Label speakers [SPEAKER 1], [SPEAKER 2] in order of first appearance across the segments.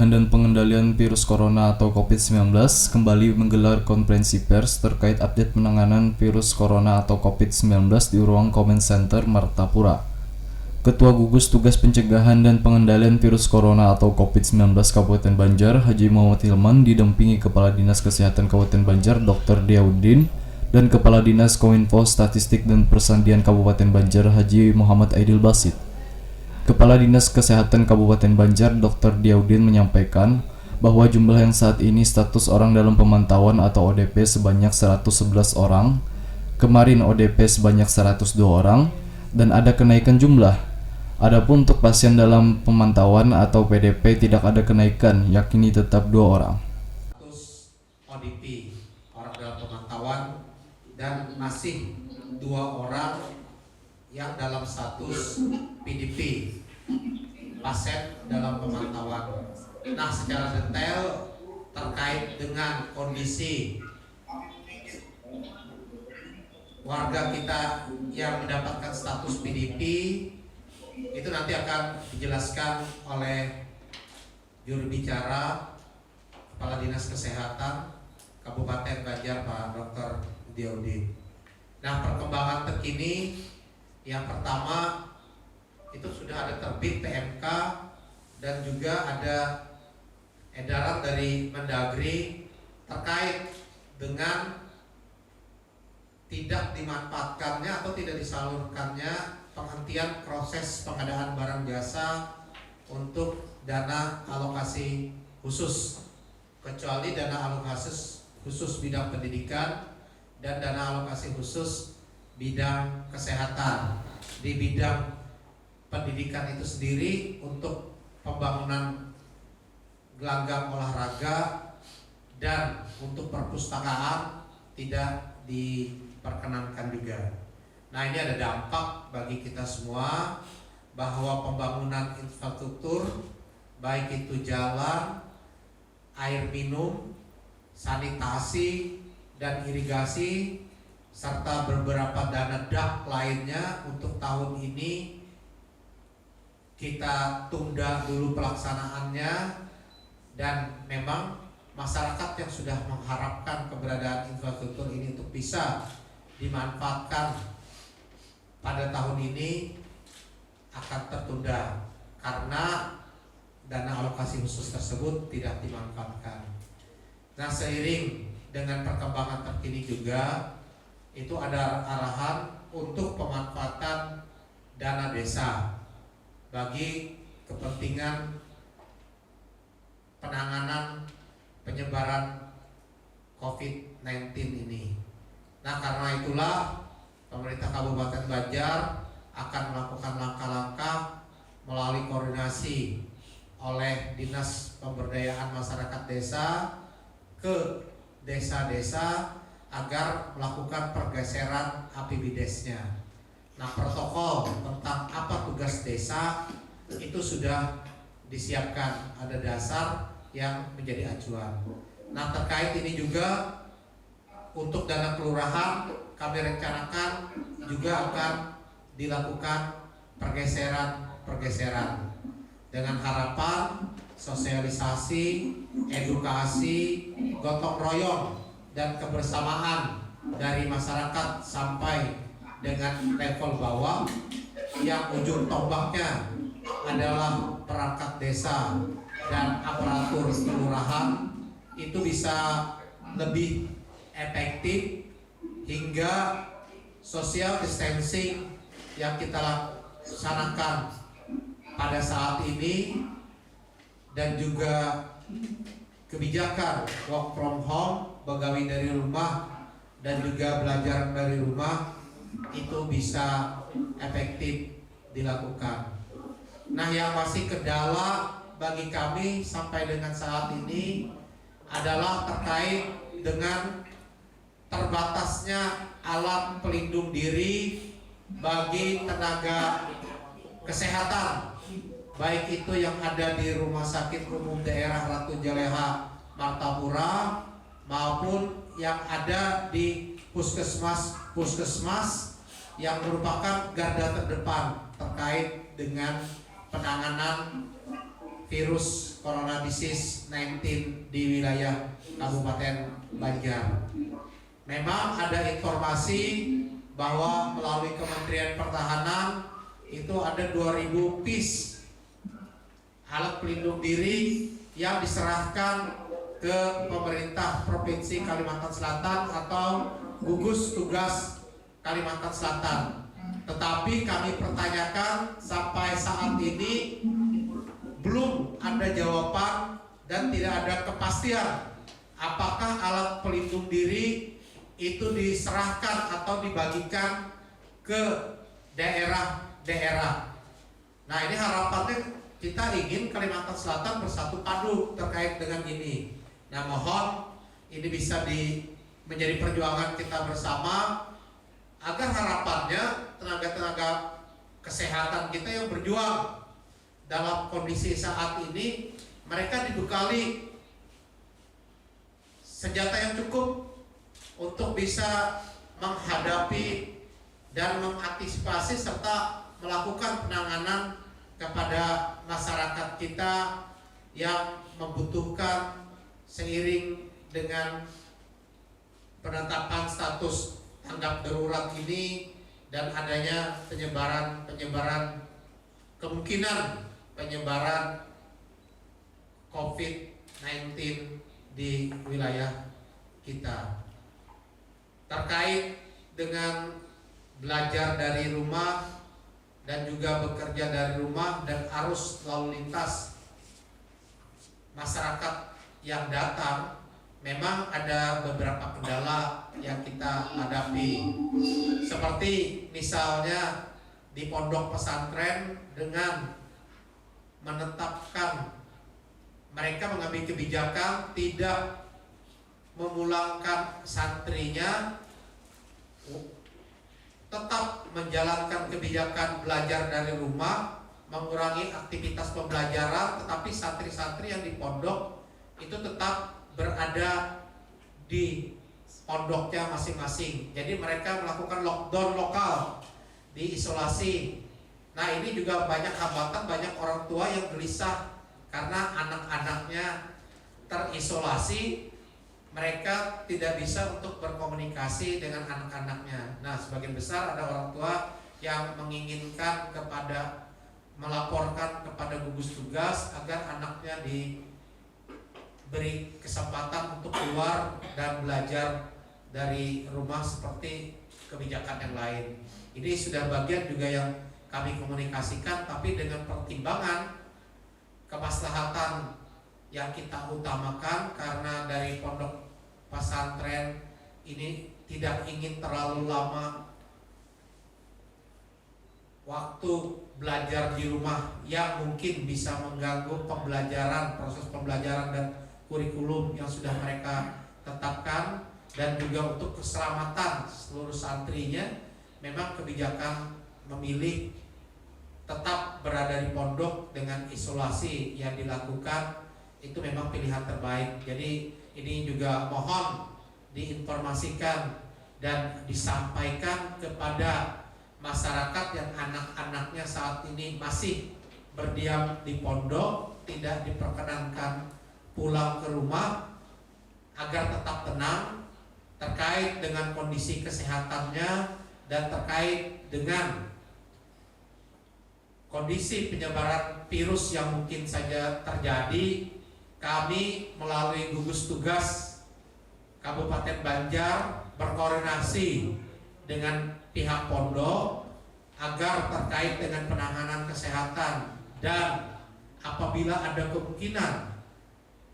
[SPEAKER 1] Pencegahan dan Pengendalian Virus Corona atau COVID-19 kembali menggelar konferensi pers terkait update penanganan virus corona atau COVID-19 di ruang Comment Center Martapura. Ketua Gugus Tugas Pencegahan dan Pengendalian Virus Corona atau COVID-19 Kabupaten Banjar, Haji Muhammad Hilman, didampingi Kepala Dinas Kesehatan Kabupaten Banjar, Dr. Diaudin, dan Kepala Dinas Kominfo Statistik dan Persandian Kabupaten Banjar, Haji Muhammad Aidil Basit. Kepala Dinas Kesehatan Kabupaten Banjar, Dr. Diaudin, menyampaikan bahwa jumlah yang saat ini status orang dalam pemantauan atau ODP sebanyak 111 orang, kemarin ODP sebanyak 102 orang, dan ada kenaikan jumlah. Adapun untuk pasien dalam pemantauan atau PDP tidak ada kenaikan, yakni tetap 2 orang.
[SPEAKER 2] Status ODP, orang dalam pemantauan, dan masih 2 orang yang dalam status PDP, pasien dalam pemantauan. Nah, secara detail terkait dengan kondisi warga kita yang mendapatkan status PDP itu nanti akan dijelaskan oleh juru bicara Kepala Dinas Kesehatan Kabupaten Banjar, Pak Dr. Diaudin. Nah, perkembangan terkini yang pertama itu sudah ada terbit PMK dan juga ada edaran dari Mendagri terkait dengan tidak dimanfaatkannya atau tidak disalurkannya penghentian proses pengadaan barang jasa untuk dana alokasi khusus, kecuali dana alokasi khusus bidang pendidikan dan dana alokasi khusus bidang kesehatan. Di bidang pendidikan itu sendiri untuk pembangunan gelanggang olahraga dan untuk perpustakaan tidak diperkenankan juga. Nah, ini ada dampak bagi kita semua bahwa pembangunan infrastruktur baik itu jalan, air minum, sanitasi, dan irigasi serta beberapa dana DAP lainnya untuk tahun ini kita tunda dulu pelaksanaannya, dan memang masyarakat yang sudah mengharapkan keberadaan infrastruktur ini untuk bisa dimanfaatkan pada tahun ini akan tertunda karena dana alokasi khusus tersebut tidak dimanfaatkan. Nah, seiring dengan perkembangan terkini juga itu ada arahan untuk pemanfaatan dana desa bagi kepentingan penanganan penyebaran COVID-19 ini. Nah, karena itulah pemerintah Kabupaten Banjar akan melakukan langkah-langkah melalui koordinasi oleh Dinas Pemberdayaan Masyarakat Desa ke desa-desa agar melakukan pergeseran APBDes-nya. Nah, protokol tentang apa tugas desa itu sudah disiapkan, ada dasar yang menjadi acuan. Nah, terkait ini juga untuk dana kelurahan kami rencanakan juga akan dilakukan pergeseran dengan harapan sosialisasi, edukasi, gotong royong, dan kebersamaan dari masyarakat sampai dengan level bawah yang ujung tombaknya adalah perangkat desa dan aparatur kelurahan itu bisa lebih efektif hingga social distancing yang kita laksanakan pada saat ini dan juga kebijakan work from home, pegawai dari rumah dan juga belajar dari rumah itu bisa efektif dilakukan. Nah, yang masih kendala bagi kami sampai dengan saat ini adalah terkait dengan terbatasnya alat pelindung diri bagi tenaga kesehatan, baik itu yang ada di Rumah Sakit Umum Daerah Ratu Jaleha Martapura maupun yang ada di puskesmas yang merupakan garda terdepan terkait dengan penanganan virus corona disease 19 di wilayah Kabupaten Banjar. Memang ada informasi bahwa melalui Kementerian Pertahanan itu ada 2.000 piece alat pelindung diri yang diserahkan ke pemerintah Provinsi Kalimantan Selatan atau gugus tugas Kalimantan Selatan. Tetapi kami pertanyakan sampai saat ini belum ada jawaban dan tidak ada kepastian apakah alat pelindung diri itu diserahkan atau dibagikan ke daerah-daerah. Nah, ini harapannya kita ingin Kalimantan Selatan bersatu padu terkait dengan ini. Nah, mohon ini bisa menjadi perjuangan kita bersama agar harapannya tenaga-tenaga kesehatan kita yang berjuang dalam kondisi saat ini, mereka dibekali senjata yang cukup untuk bisa menghadapi dan mengantisipasi serta melakukan penanganan kepada masyarakat kita yang membutuhkan seiring dengan penetapan status tanggap darurat ini dan adanya kemungkinan penyebaran COVID-19 di wilayah kita. Terkait dengan belajar dari rumah dan juga bekerja dari rumah dan arus lalu lintas masyarakat yang datang, memang ada beberapa kendala yang kita hadapi, seperti misalnya di pondok pesantren dengan menetapkan mereka mengambil kebijakan tidak memulangkan santrinya, tetap menjalankan kebijakan belajar dari rumah, mengurangi aktivitas pembelajaran, tetapi santri-santri yang di pondok itu tetap berada di pondoknya masing-masing. Jadi mereka melakukan lockdown lokal, diisolasi. Nah, ini juga banyak hambatan, banyak orang tua yang gelisah karena anak-anaknya terisolasi, mereka tidak bisa untuk berkomunikasi dengan anak-anaknya. Nah, sebagian besar ada orang tua yang menginginkan melaporkan kepada gugus tugas agar anaknya diberi kesempatan untuk keluar dan belajar dari rumah seperti kebijakan yang lain. Ini sudah bagian juga yang kami komunikasikan, tapi dengan pertimbangan kemaslahatan yang kita utamakan, karena dari pondok pesantren ini tidak ingin terlalu lama waktu belajar di rumah yang mungkin bisa mengganggu proses pembelajaran dan kurikulum yang sudah mereka tetapkan, dan juga untuk keselamatan seluruh santrinya. Memang kebijakan memilih tetap berada di pondok dengan isolasi yang dilakukan itu memang pilihan terbaik. Jadi ini juga mohon diinformasikan dan disampaikan kepada masyarakat yang anak-anaknya saat ini masih berdiam di pondok, tidak diperkenankan pulang ke rumah, agar tetap tenang terkait dengan kondisi kesehatannya dan terkait dengan kondisi penyebaran virus yang mungkin saja terjadi. Kami melalui gugus tugas Kabupaten Banjar berkoordinasi dengan pihak pondok agar terkait dengan penanganan kesehatan, dan apabila ada kemungkinan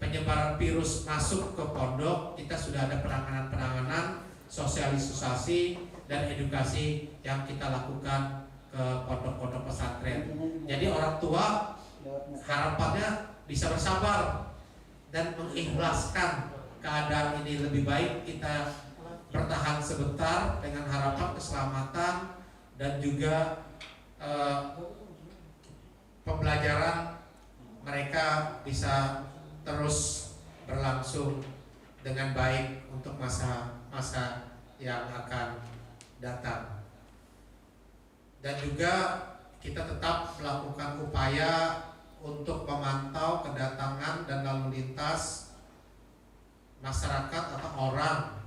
[SPEAKER 2] penyebaran virus masuk ke pondok, kita sudah ada penanganan, sosialisasi dan edukasi yang kita lakukan ke pondok-pondok pesantren. Jadi orang tua harapannya bisa bersabar dan mengikhlaskan keadaan ini lebih baik. Kita bertahan sebentar dengan harapan keselamatan dan juga pembelajaran mereka bisa terus berlangsung dengan baik untuk masa-masa yang akan datang. Dan juga kita tetap melakukan upaya untuk memantau kedatangan dan lalu lintas masyarakat atau orang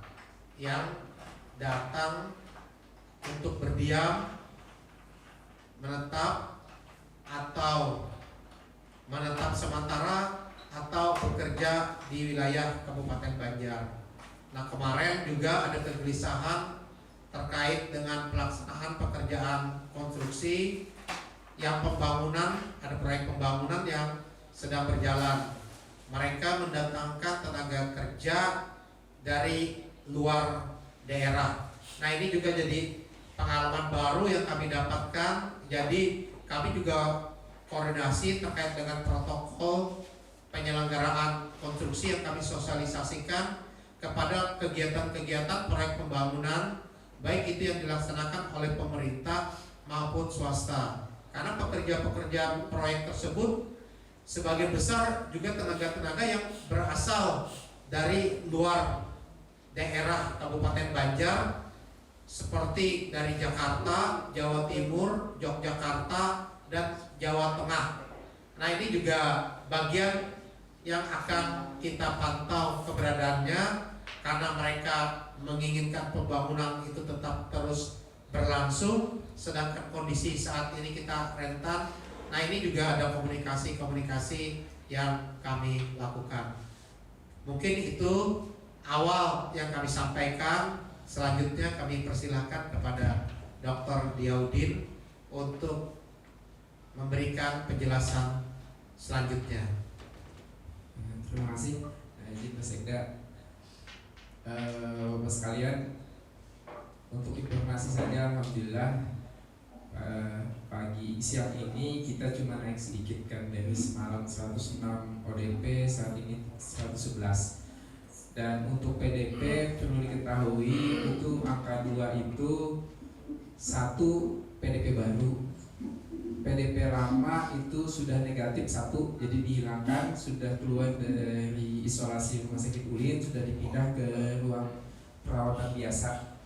[SPEAKER 2] yang datang untuk berdiam, menetap, atau menetap sementara atau bekerja di wilayah Kabupaten Banjar. Nah, kemarin juga ada kegelisahan terkait dengan pelaksanaan pekerjaan konstruksi yang ada proyek pembangunan yang sedang berjalan. Mereka mendatangkan tenaga kerja dari luar daerah. Nah, ini juga jadi pengalaman baru yang kami dapatkan. Jadi kami juga koordinasi terkait dengan protokol penyelenggaraan konstruksi yang kami sosialisasikan kepada kegiatan-kegiatan proyek pembangunan, baik itu yang dilaksanakan oleh pemerintah maupun swasta. Karena pekerja-pekerja proyek tersebut sebagian besar juga tenaga-tenaga yang berasal dari luar daerah Kabupaten Banjar, seperti dari Jakarta, Jawa Timur, Yogyakarta, dan Jawa Tengah. Nah, ini juga bagian yang akan kita pantau keberadaannya, karena mereka menginginkan pembangunan itu tetap terus berlangsung, sedangkan kondisi saat ini kita rentan. Nah, ini juga ada komunikasi yang kami lakukan. Mungkin itu awal yang kami sampaikan. Selanjutnya kami persilahkan kepada Dr. Diyaudin untuk memberikan penjelasan selanjutnya.
[SPEAKER 3] Terima kasih, izin Mas Sekda. Bapak sekalian, untuk informasi saja, alhamdulillah pagi siang ini kita cuma naik sedikit kan, dari semalam 106 ODP, saat ini 111. Dan untuk PDP perlu diketahui itu angka 2 itu 1 PDP baru. PDP lama itu sudah negatif 1, jadi dihilangkan, sudah keluar dari isolasi rumah sakit UIN, sudah dipindah ke ruang perawatan biasa.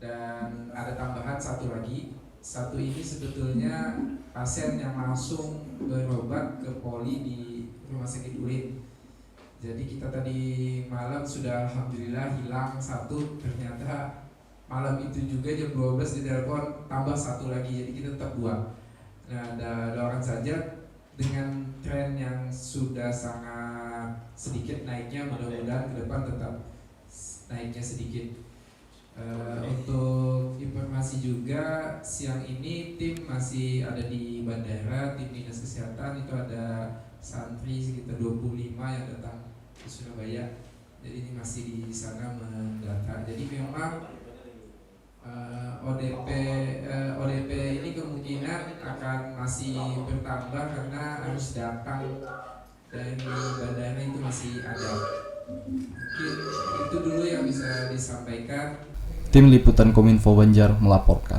[SPEAKER 3] Dan ada tambahan 1 lagi. 1 ini sebetulnya pasien yang langsung berobat ke poli di rumah sakit UIN. Jadi kita tadi malam sudah alhamdulillah hilang 1, ternyata malam itu juga jam 12 ditelepon tambah 1 lagi, jadi kita tetap 2. Nah, doakan saja dengan tren yang sudah sangat sedikit naiknya, mudah-mudahan ke depan tetap naiknya sedikit. Untuk informasi juga, siang ini tim masih ada di bandara, tim dinas kesehatan itu ada santri sekitar 25 yang datang ke Surabaya. Jadi ini masih di sana mendata. Jadi memang ODP ini kemungkinan akan masih bertambah karena harus datang dari bandara itu masih ada. Mungkin itu dulu yang bisa disampaikan.
[SPEAKER 1] Tim Liputan Kominfo Banjar melaporkan.